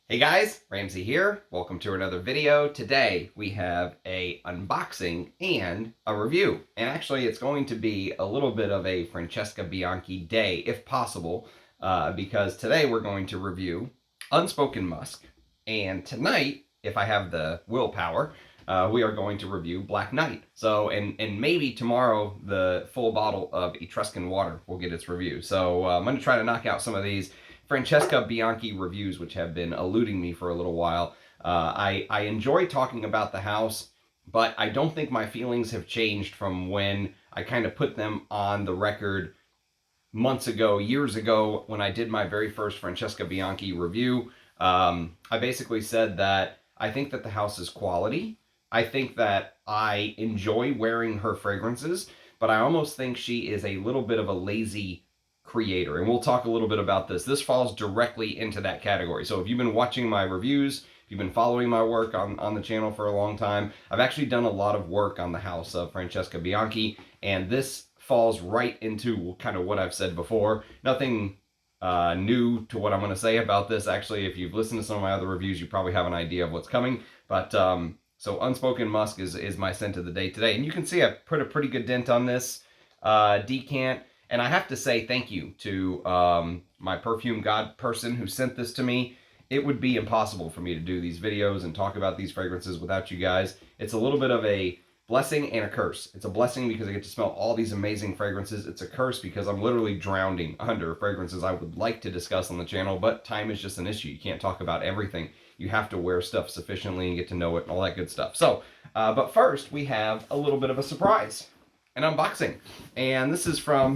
Hey guys, Ramsey here. Welcome to another video. Today we have a unboxing and a review. And actually it's going to be a little bit of a Francesca Bianchi day, if possible, because today we're going to review Unspoken Musk. And tonight, if I have the willpower, we are going to review Black Knight. So, and maybe tomorrow the full bottle of Etruscan water will get its review. So I'm going to try to knock out some of these Francesca Bianchi reviews, which have been eluding me for a little while. I enjoy talking about the house, but I don't think my feelings have changed from when I kind of put them on the record months ago, years ago, when I did my very first Francesca Bianchi review. I basically said that I think that the house is quality. I think that I enjoy wearing her fragrances, but I almost think she is a little bit of a lazy creator, and we'll talk a little bit about this. This falls directly into that category. So if you've been watching my reviews, if you've been following my work on the channel for a long time, I've actually done a lot of work on the house of Francesca Bianchi, and this falls right into kind of what I've said before. Nothing new to what I'm going to say about this. Actually, if you've listened to some of my other reviews, you probably have an idea of what's coming. But so Unspoken Musk is my scent of the day today, and you can see I put a pretty good dent on this decant. And I have to say thank you to my perfume god person who sent this to me. It would be impossible for me to do these videos and talk about these fragrances without you guys. It's a little bit of a blessing and a curse. It's a blessing because I get to smell all these amazing fragrances. It's a curse because I'm literally drowning under fragrances I would like to discuss on the channel, but time is just an issue. You can't talk about everything. You have to wear stuff sufficiently and get to know it and all that good stuff. So, but first we have a little bit of a surprise. An unboxing, and this is from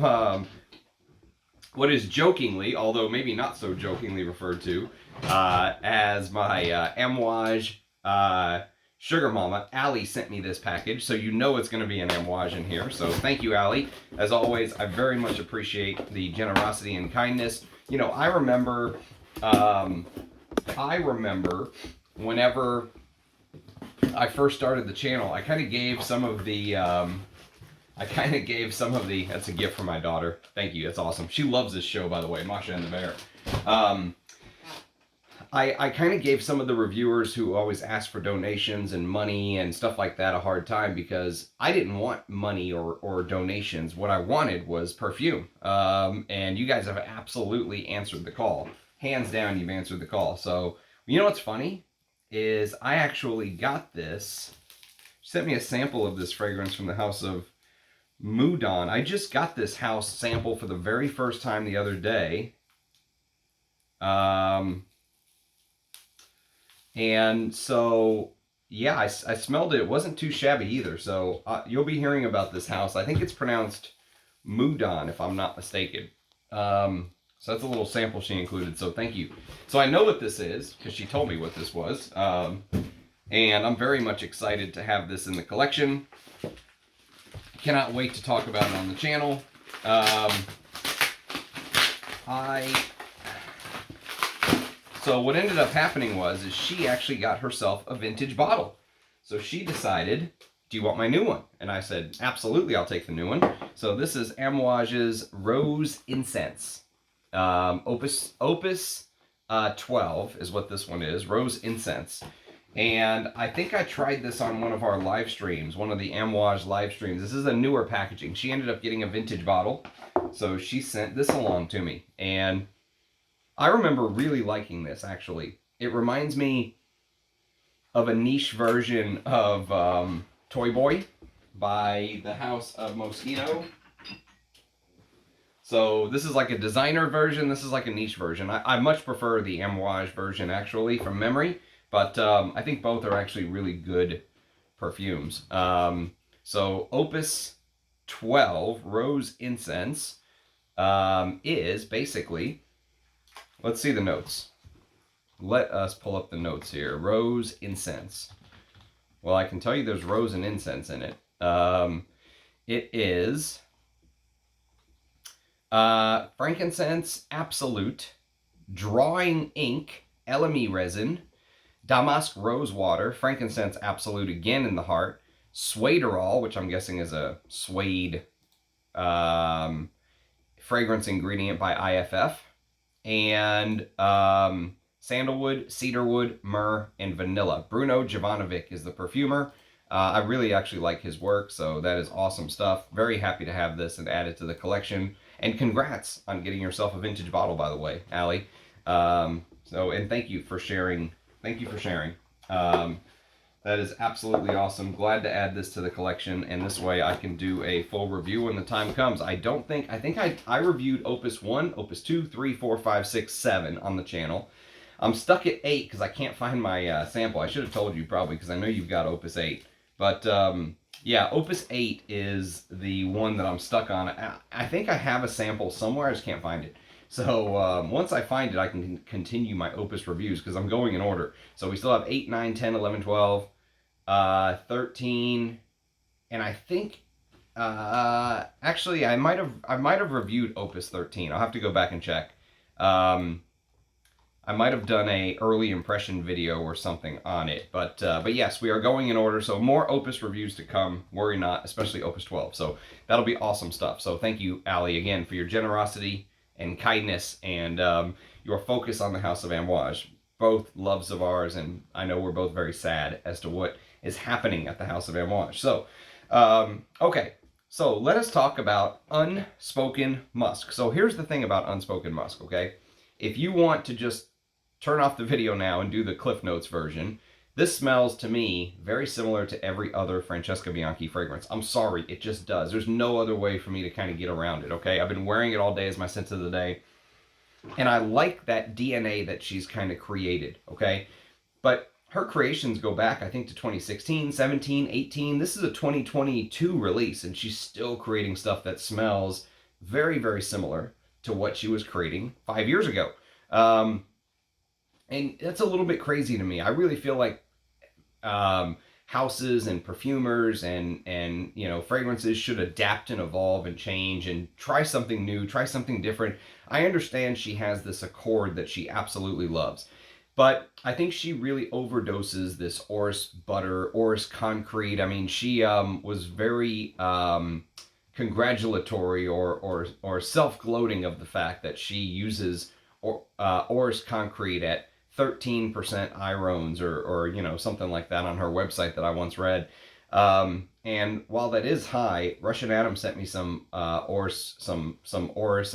what is jokingly, although maybe not so jokingly, referred to as my Amouage sugar mama. Allie sent me this package, so you know it's going to be an Amouage in here. So thank you, Allie. As always, I very much appreciate the generosity and kindness. You know, I remember whenever I first started the channel, I kind of gave some of the that's a gift for my daughter. Thank you, that's awesome. She loves this show, by the way, Masha and the Bear. I kind of gave some of the reviewers who always ask for donations and money and stuff like that a hard time because I didn't want money or donations. What I wanted was perfume. And you guys have absolutely answered the call. Hands down, you've answered the call. So, you know what's funny? Is I actually got this. She sent me a sample of this fragrance from the house of Moudon. I just got this house sample for the very first time the other day. And so, yeah, I smelled it. It wasn't too shabby either. So you'll be hearing about this house. I think it's pronounced Moudon, if I'm not mistaken. So that's a little sample she included. So thank you. So I know what this is because she told me what this was. And I'm very much excited to have this in the collection. Cannot wait to talk about it on the channel. So what ended up happening is she actually got herself a vintage bottle. So she decided, do you want my new one? And I said, absolutely, I'll take the new one. So this is Amouage's Rose Incense. Opus 12 is what this one is, Rose Incense. And I think I tried this on one of our live streams, one of the Amouage live streams. This is a newer packaging. She ended up getting a vintage bottle, so she sent this along to me. And I remember really liking this, actually. It reminds me of a niche version of Toy Boy by the house of Moschino. So this is like a designer version. This is like a niche version. I much prefer the Amouage version, actually, from memory. But I think both are actually really good perfumes. So Opus 12 Rose Incense is basically, let's see the notes. Let us pull up the notes here. Rose Incense. Well, I can tell you there's rose and incense in it. It is frankincense absolute, drawing ink, LME resin, damask rose water, frankincense absolute again in the heart, suederol, which I'm guessing is a suede fragrance ingredient by IFF, and sandalwood, cedarwood, myrrh, and vanilla. Bruno Jovanovic is the perfumer. I really actually like his work, so that is awesome stuff. Very happy to have this and add it to the collection. And congrats on getting yourself a vintage bottle, by the way, Allie. And thank you for sharing. Thank you for sharing. That is absolutely awesome. Glad to add this to the collection, and this way I can do a full review when the time comes. I think I reviewed Opus 1, Opus 2, 3, 4, 5, 6, 7 on the channel. I'm stuck at 8 because I can't find my sample. I should have told you probably because I know you've got Opus 8. But yeah, Opus 8 is the one that I'm stuck on. I think I have a sample somewhere. I just can't find it. So once I find it, I can continue my Opus reviews because I'm going in order. So we still have 8, 9, 10, 11, 12, 13, and I think actually I might have reviewed Opus 13. I'll have to go back and check. I might have done a early impression video or something on it, but yes, we are going in order. So more Opus reviews to come. Worry not, especially Opus 12. So that'll be awesome stuff. So thank you, Allie, again for your generosity and kindness and your focus on the House of Amouage. Both loves of ours, and I know we're both very sad as to what is happening at the House of Amouage. So, okay, so let us talk about Unspoken Musk. So here's the thing about Unspoken Musk, okay? If you want to just turn off the video now and do the Cliff Notes version, this smells to me very similar to every other Francesca Bianchi fragrance. I'm sorry, it just does. There's no other way for me to kind of get around it, okay? I've been wearing it all day as my scent of the day, and I like that DNA that she's kind of created, okay? But her creations go back, I think, to 2016, 17, 18. This is a 2022 release, and she's still creating stuff that smells very, very similar to what she was creating 5 years ago. And that's a little bit crazy to me. I really feel like houses and perfumers and you know, fragrances should adapt and evolve and change and try something new, try something different. I understand she has this accord that she absolutely loves, but I think she really overdoses this Orris butter, Orris concrete. I mean, she was very congratulatory or self-gloating of the fact that she uses Orris concrete at 13% irones or you know, something like that on her website that I once read. And while that is high, Russian Adam sent me some Orris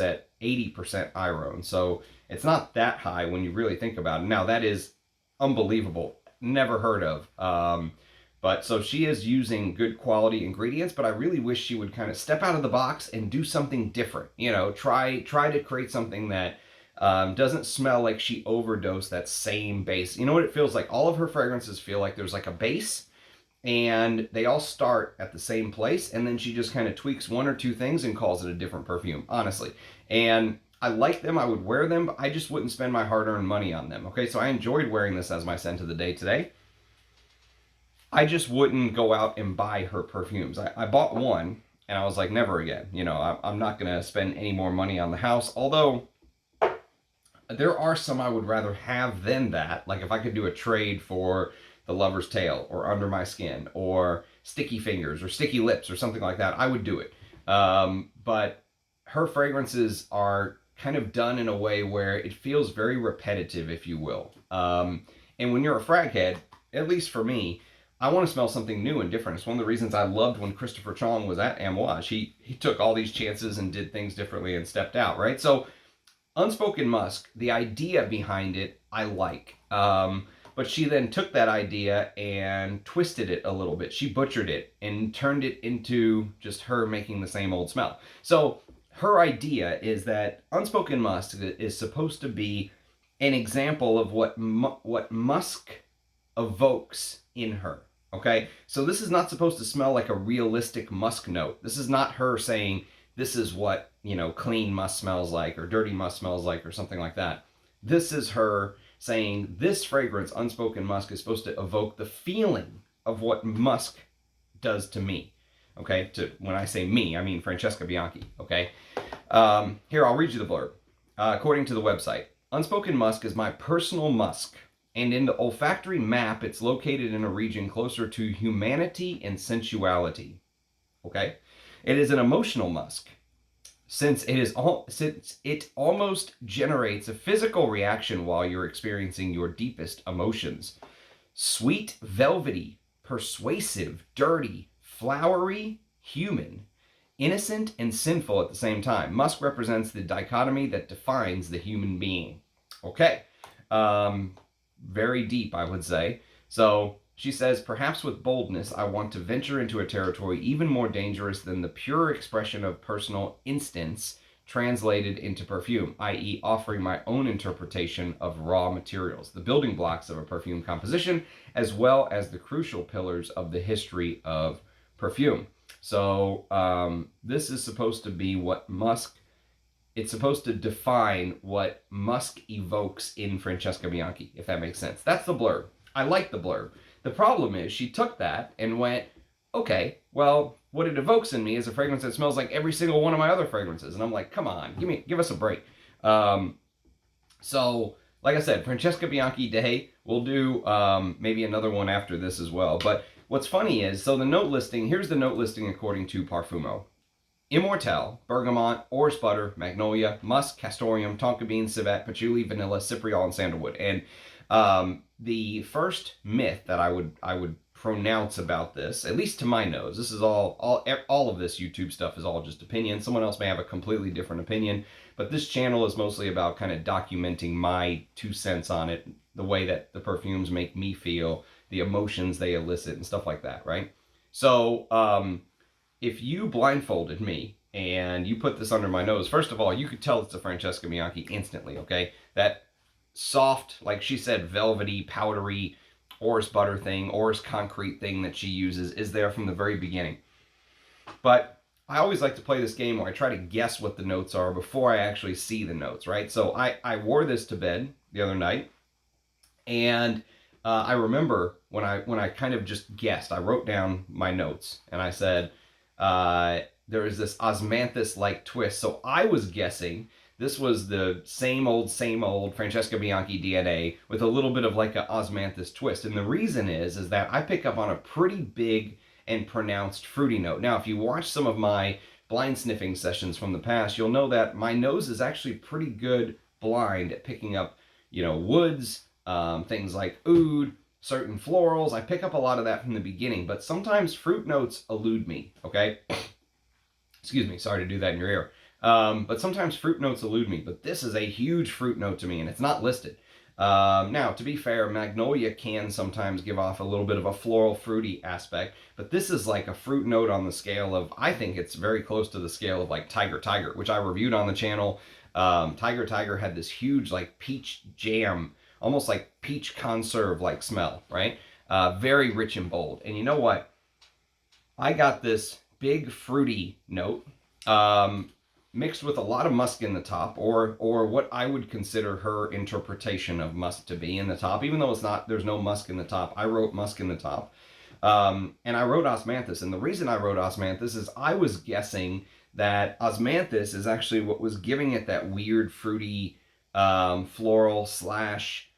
at 80% iron. So it's not that high when you really think about it. Now that is unbelievable. Never heard of. But so she is using good quality ingredients, but I really wish she would kind of step out of the box and do something different. You know, try to create something that doesn't smell like she overdosed that same base. You know what it feels like? All of her fragrances feel like there's like a base, and they all start at the same place, and then she just kind of tweaks one or two things and calls it a different perfume, honestly. And I like them, I would wear them, but I just wouldn't spend my hard-earned money on them, okay? So I enjoyed wearing this as my scent of the day today. I just wouldn't go out and buy her perfumes. I bought one, and I was like, never again. You know, I'm not going to spend any more money on the house, although there are some I would rather have than that. Like if I could do a trade for the Lover's Tale or Under My Skin or Sticky Fingers or Sticky Lips or something like that, I would do it. But her fragrances are kind of done in a way where it feels very repetitive, if you will. And when you're a frag head, at least for me, I want to smell something new and different. It's one of the reasons I loved when Christopher Chong was at Amouage. He took all these chances and did things differently and stepped out, right? So Unspoken Musk, the idea behind it, I like. But she then took that idea and twisted it a little bit. She butchered it and turned it into just her making the same old smell. So her idea is that Unspoken Musk is supposed to be an example of what musk evokes in her. Okay? So this is not supposed to smell like a realistic musk note. This is not her saying, this is what, you know, clean musk smells like or dirty musk smells like or something like that. This is her saying this fragrance, Unspoken Musk, is supposed to evoke the feeling of what musk does to me. Okay? When I say me, I mean Francesca Bianchi. Okay? Here, I'll read you the blurb. According to the website, Unspoken Musk is my personal musk, and in the olfactory map, it's located in a region closer to humanity and sensuality. Okay? It is an emotional musk. since it almost generates a physical reaction while you're experiencing your deepest emotions. Sweet, velvety, persuasive, dirty, flowery, human, innocent and sinful at the same time. Musk represents the dichotomy that defines the human being. Okay. Very deep, I would say. So she says, perhaps with boldness, I want to venture into a territory even more dangerous than the pure expression of personal instincts translated into perfume, i.e., offering my own interpretation of raw materials, the building blocks of a perfume composition, as well as the crucial pillars of the history of perfume. So this is supposed to be what Musk, it's supposed to define what Musk evokes in Francesca Bianchi, if that makes sense. That's the blurb. I like the blurb. The problem is she took that and went, okay, well, what it evokes in me is a fragrance that smells like every single one of my other fragrances. And I'm like, come on, give us a break. So, like I said, Francesca Bianchi Day, we'll do maybe another one after this as well. But what's funny is, so the note listing, here's the note listing according to Parfumo. Immortelle, bergamot, orris butter, magnolia, musk, castoreum, tonka bean, civet, patchouli, vanilla, cypriol, and sandalwood. And the first myth that I would pronounce about this, at least to my nose, this is all of this YouTube stuff is all just opinion. Someone else may have a completely different opinion, but this channel is mostly about kind of documenting my 2 cents on it, the way that the perfumes make me feel, the emotions they elicit, and stuff like that, right? So if you blindfolded me and you put this under my nose, first of all, you could tell it's a Francesca Bianchi instantly, okay? That soft, like she said, velvety, powdery, orris butter thing, orris concrete thing that she uses is there from the very beginning. But I always like to play this game where I try to guess what the notes are before I actually see the notes, right? So I wore this to bed the other night, and I remember when I kind of just guessed, I wrote down my notes, and I said, there is this osmanthus-like twist. So I was guessing this was the same old Francesca Bianchi DNA with a little bit of like an osmanthus twist. And the reason is that I pick up on a pretty big and pronounced fruity note. Now, if you watch some of my blind sniffing sessions from the past, you'll know that my nose is actually pretty good blind at picking up, woods, things like oud, certain florals. I pick up a lot of that from the beginning, but sometimes fruit notes elude me, okay? Excuse me, sorry to do that in your ear. But sometimes fruit notes elude me, but this is a huge fruit note to me, and it's not listed. Now, to be fair, magnolia can sometimes give off a little bit of a floral fruity aspect, but this is like a fruit note on the scale of, I think it's very close to the scale of like Tiger, which I reviewed on the channel. Tiger had this huge like peach jam, almost like peach conserve like smell, right? Very rich and bold. And you know what? I got this big fruity note, mixed with a lot of musk in the top, or what I would consider her interpretation of musk to be in the top, even though it's not, there's no musk in the top. I wrote musk in the top. And I wrote osmanthus. And the reason I wrote osmanthus is I was guessing that osmanthus is actually what was giving it that weird fruity, floral slash,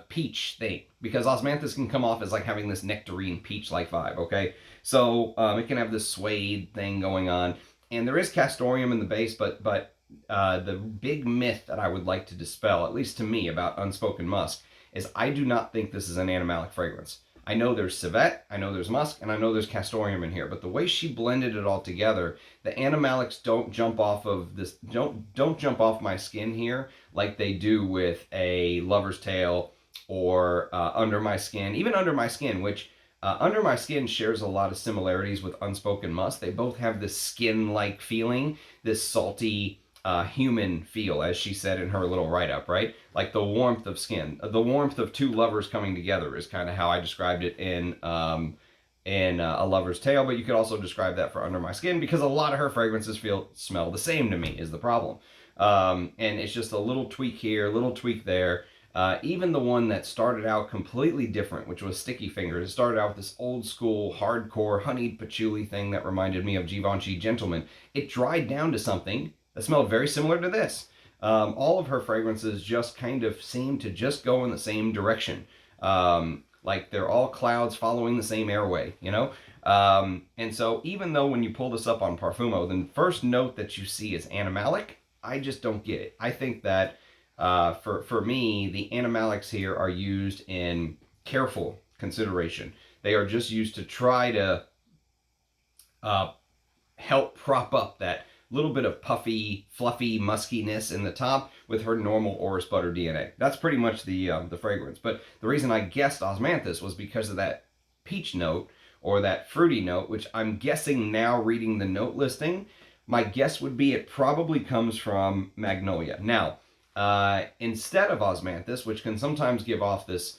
peach thing, because osmanthus can come off as like having this nectarine peach-like vibe, okay? So it can have this suede thing going on, and there is castoreum in the base, but the big myth that I would like to dispel, at least to me, about Unspoken Musk, is I do not think this is an animalic fragrance. I know there's civet, I know there's musk, and I know there's castoreum in here, but the way she blended it all together, the animalics don't jump off of this, don't jump off my skin here like they do with a Lover's Tale or Under My Skin, even Under My Skin, which Under My Skin shares a lot of similarities with Unspoken Musk. They both have this skin-like feeling, this salty, human feel, as she said in her little write-up, right? Like the warmth of skin, the warmth of two lovers coming together is kind of how I described it in A Lover's Tale, but you could also describe that for Under My Skin, because a lot of her fragrances smell the same to me, is the problem. And it's just a little tweak here, a little tweak there. Even the one that started out completely different, which was Sticky Fingers, it started out with this old school, hardcore, honeyed patchouli thing that reminded me of Givenchy Gentleman. It dried down to something that smelled very similar to this. All of her fragrances just kind of seem to just go in the same direction. like they're all clouds following the same airway, you know? And so even though when you pull this up on Parfumo, the first note that you see is animalic, I just don't get it. I think that for me, the animalics here are used in careful consideration. They are just used to try to help prop up that little bit of puffy, fluffy muskiness in the top with her normal orris butter DNA. That's pretty much the fragrance. But the reason I guessed osmanthus was because of that peach note or that fruity note, which I'm guessing now reading the note listing, my guess would be it probably comes from magnolia. Now, instead of osmanthus, which can sometimes give off this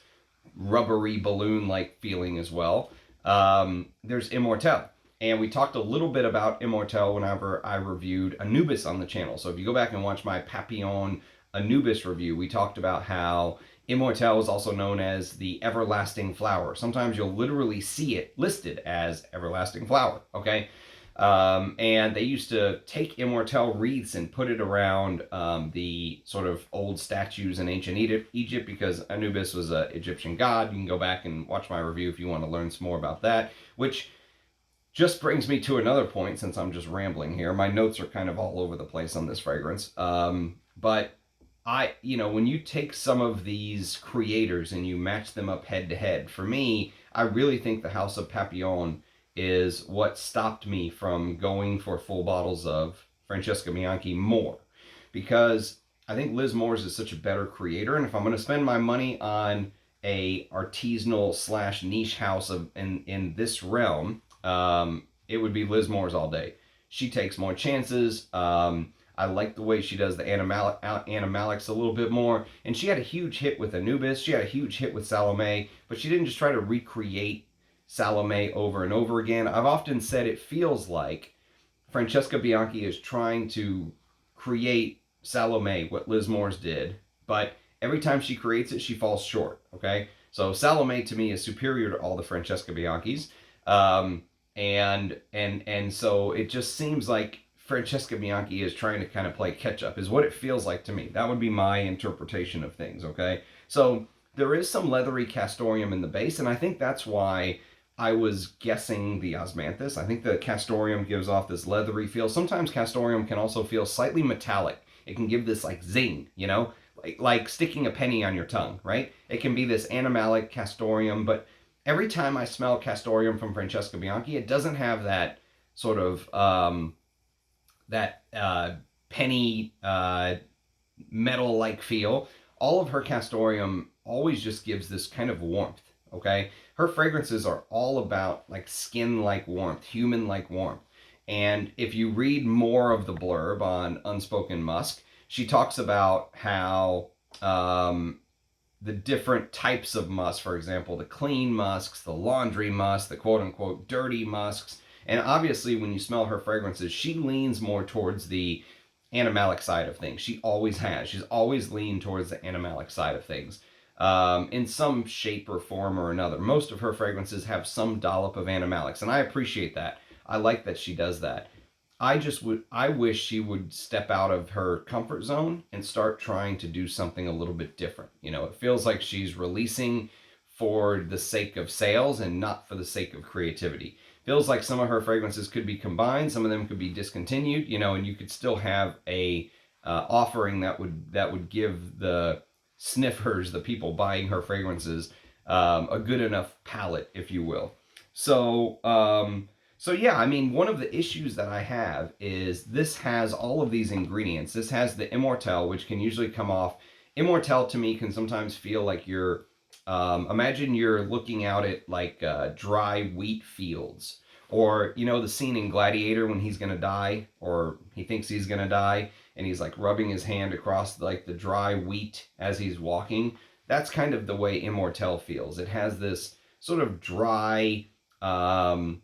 rubbery balloon-like feeling as well, there's immortelle. And we talked a little bit about immortelle whenever I reviewed Anubis on the channel. So if you go back and watch my Papillon Anubis review, we talked about how immortelle is also known as the everlasting flower. Sometimes you'll literally see it listed as everlasting flower, okay? And they used to take immortelle wreaths and put it around the sort of old statues in ancient Egypt because Anubis was an Egyptian god. You can go back and watch my review if you want to learn some more about that, which just brings me to another point since I'm just rambling here. My notes are kind of all over the place on this fragrance. But when you take some of these creators and you match them up head to head, for me, I really think the House of Papillon is what stopped me from going for full bottles of Francesca Bianchi more. Because I think Liz Moores is such a better creator, and if I'm going to spend my money on a artisanal / niche house in this realm, it would be Liz Moores all day. She takes more chances. I like the way she does the animalics a little bit more. And she had a huge hit with Anubis. She had a huge hit with Salome, but she didn't just try to recreate Salome over and over again. I've often said it feels like Francesca Bianchi is trying to create Salome, what Liz Moores did, but every time she creates it, she falls short, okay? So Salome to me is superior to all the Francesca Bianchis. And so it just seems like Francesca Bianchi is trying to kind of play catch up, is what it feels like to me. That would be my interpretation of things, okay? So there is some leathery castoreum in the base, and I think that's why I was guessing the osmanthus. I think the castoreum gives off this leathery feel. Sometimes castoreum can also feel slightly metallic. It can give this like zing, you know, like sticking a penny on your tongue, right? It can be this animalic castoreum, but every time I smell castoreum from Francesca Bianchi, it doesn't have that sort of penny metal-like feel. All of her castoreum always just gives this kind of warmth, okay? Her fragrances are all about like skin-like warmth, human-like warmth. And if you read more of the blurb on Unspoken Musk, she talks about how the different types of musk, for example, the clean musks, the laundry musk, the quote-unquote dirty musks. And obviously, when you smell her fragrances, she leans more towards the animalic side of things. She always has. She's always leaned towards the animalic side of things in some shape or form or another. Most of her fragrances have some dollop of animalics, and I appreciate that. I like that she does that. I wish she would step out of her comfort zone and start trying to do something a little bit different. You know, it feels like she's releasing for the sake of sales and not for the sake of creativity. Feels like some of her fragrances could be combined, some of them could be discontinued, you know, and you could still have a offering that would give the sniffers, the people buying her fragrances, a good enough palette, if you will. So yeah, I mean, one of the issues that I have is this has all of these ingredients. This has the immortelle, which can usually come off. Immortelle to me can sometimes feel like you're, imagine you're looking out at like dry wheat fields. Or, you know, the scene in Gladiator when he's going to die, or he thinks he's going to die, and he's like rubbing his hand across like the dry wheat as he's walking. That's kind of the way immortelle feels. It has this sort of dry, crunchy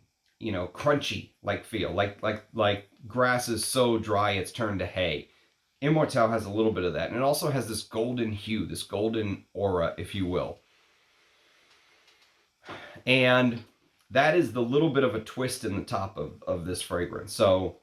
like feel, like grass is so dry it's turned to hay. Immortelle has a little bit of that, and it also has this golden hue, this golden aura, if you will. And that is the little bit of a twist in the top of this fragrance. So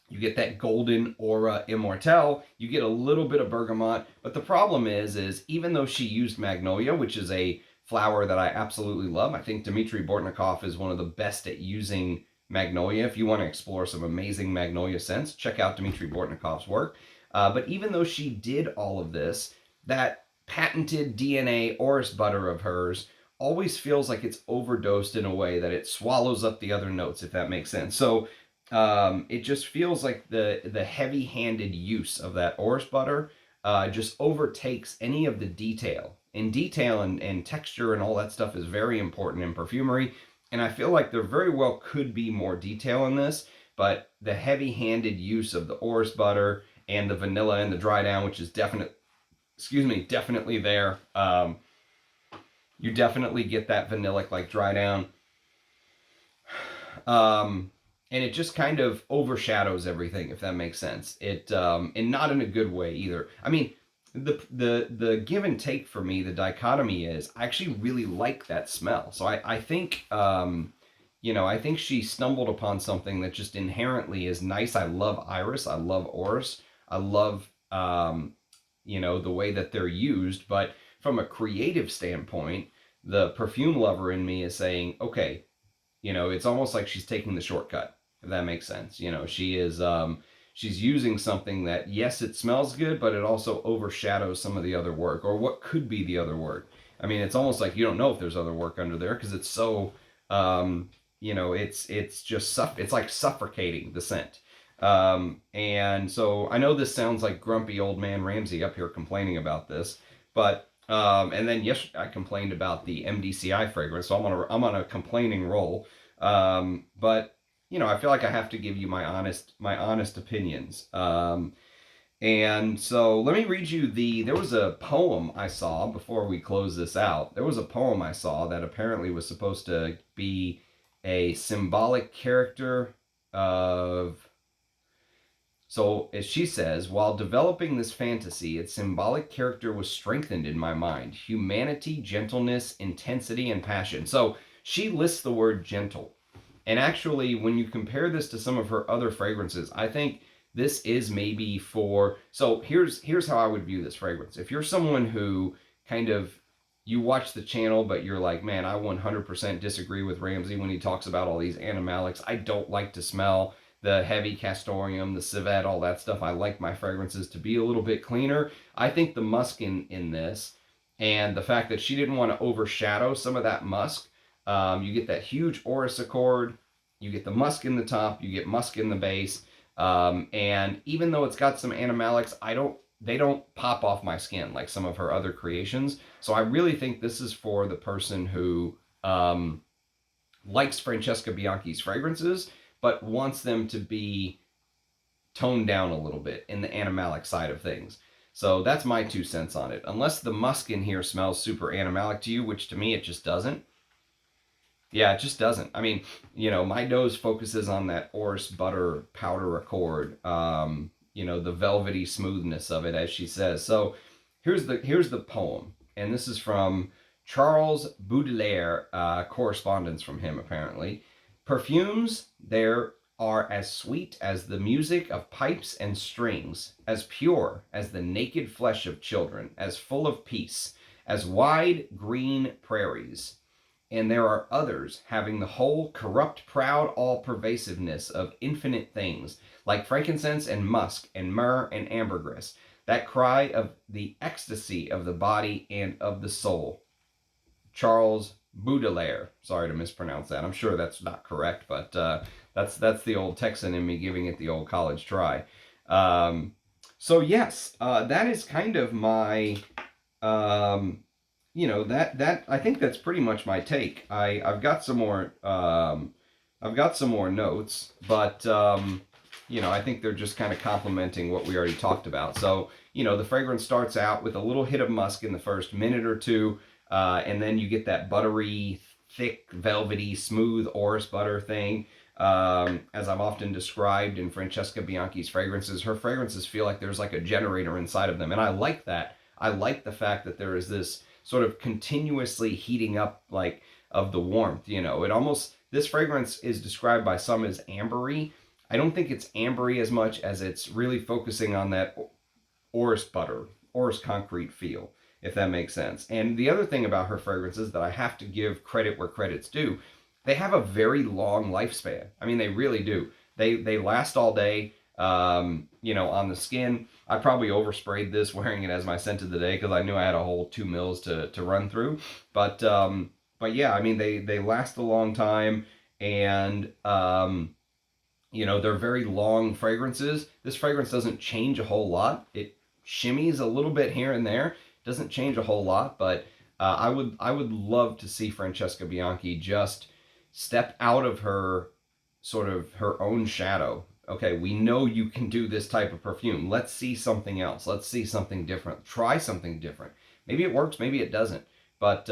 you get that golden aura immortelle, you get a little bit of bergamot, but the problem is even though she used magnolia, which is a flower that I absolutely love. I think Dmitry Bortnikov is one of the best at using magnolia. If you want to explore some amazing magnolia scents, check out Dmitry Bortnikov's work. But even though she did all of this, that patented DNA orris butter of hers always feels like it's overdosed in a way that it swallows up the other notes, if that makes sense. So it just feels like the heavy-handed use of that orris butter just overtakes any of the detail. And detail and texture and all that stuff is very important in perfumery. And I feel like there very well could be more detail in this, but the heavy-handed use of the orris butter and the vanilla and the dry down, which is definitely there. You definitely get that vanillic like dry down. And it just kind of overshadows everything, if that makes sense. It and not in a good way either. I mean, the give and take for me, the dichotomy is I actually really like that smell. So I think I think she stumbled upon something that just inherently is nice. I love iris. I love orris. I love the way that they're used. But from a creative standpoint, the perfume lover in me is saying, okay, it's almost like she's taking the shortcut, if that makes sense. She is she's using something that, yes, it smells good, but it also overshadows some of the other work, or what could be the other work. I mean, it's almost like you don't know if there's other work under there because it's so it's like suffocating the scent. And so I know this sounds like grumpy old man Ramsey up here complaining about this, but and then yesterday I complained about the MDCI fragrance, so I'm on a complaining roll. But I feel like I have to give you my honest opinions. And so let me read you there was a poem I saw before we close this out. There was a poem I saw that apparently was supposed to be a symbolic character of. So, as she says, while developing this fantasy, its symbolic character was strengthened in my mind. Humanity, gentleness, intensity, and passion. So, she lists the word gentle. And actually, when you compare this to some of her other fragrances, I think this is maybe for. So, here's how I would view this fragrance. If you're someone who kind of. You watch the channel, but you're like, man, I 100% disagree with Ramsey when he talks about all these animalics. I don't like to smell the heavy castoreum, the civet, all that stuff. I like my fragrances to be a little bit cleaner. I think the musk in this, and the fact that she didn't want to overshadow some of that musk, you get that huge orris accord, you get the musk in the top, you get musk in the base, and even though it's got some animalics, they don't pop off my skin like some of her other creations. So I really think this is for the person who likes Francesca Bianchi's fragrances, but wants them to be toned down a little bit in the animalic side of things. So that's my 2 cents on it. Unless the musk in here smells super animalic to you, which to me it just doesn't. Yeah, it just doesn't. I mean, my nose focuses on that orris butter powder accord, the velvety smoothness of it, as she says. So here's the poem, and this is from Charles Baudelaire, correspondence from him apparently. Perfumes there are as sweet as the music of pipes and strings, as pure as the naked flesh of children, as full of peace, as wide green prairies. And there are others having the whole corrupt, proud, all-pervasiveness of infinite things, like frankincense and musk and myrrh and ambergris, that cry of the ecstasy of the body and of the soul. Charles Baudelaire. Sorry to mispronounce that. I'm sure that's not correct, but that's the old Texan in me giving it the old college try. So yes, that is kind of my, that I think that's pretty much my take. I've got some more notes, but I think they're just kind of complementing what we already talked about. So the fragrance starts out with a little hit of musk in the first minute or two. And then you get that buttery, thick, velvety, smooth orris butter thing. As I've often described in Francesca Bianchi's fragrances, her fragrances feel like there's like a generator inside of them. And I like that. I like the fact that there is this sort of continuously heating up like of the warmth. This fragrance is described by some as ambery. I don't think it's ambery as much as it's really focusing on that orris butter, orris concrete feel. if that makes sense. And the other thing about her fragrances that I have to give credit where credit's due, they have a very long lifespan. I mean, they really do. They last all day. You know, on the skin. I probably oversprayed this wearing it as my scent of the day because I knew I had a whole 2 mils to run through. But yeah, I mean, they last a long time, and you know, they're very long fragrances. This fragrance doesn't change a whole lot. It shimmies a little bit here and there. Doesn't change a whole lot, but I would love to see Francesca Bianchi just step out of her sort of her own shadow. Okay, we know you can do this type of perfume. Let's see something else. Let's see something different. Try something different. Maybe it works, maybe it doesn't. But,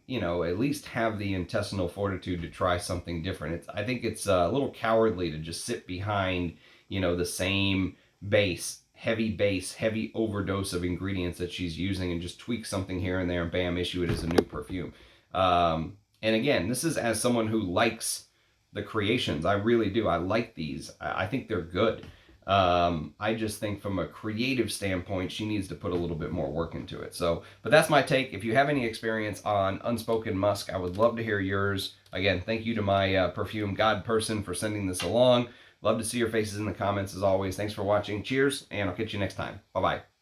you know, at least have the intestinal fortitude to try something different. I think it's a little cowardly to just sit behind, you know, the same base, heavy overdose of ingredients that she's using and just tweak something here and there and bam, issue it as a new perfume. And again, this is as someone who likes the creations. I really do. I like these. I think they're good. I just think from a creative standpoint, she needs to put a little bit more work into it. So, but that's my take. If you have any experience on Unspoken Musk, I would love to hear yours. Again, thank you to my perfume god person for sending this along. Love to see your faces in the comments as always. Thanks for watching. Cheers, and I'll catch you next time. Bye-bye.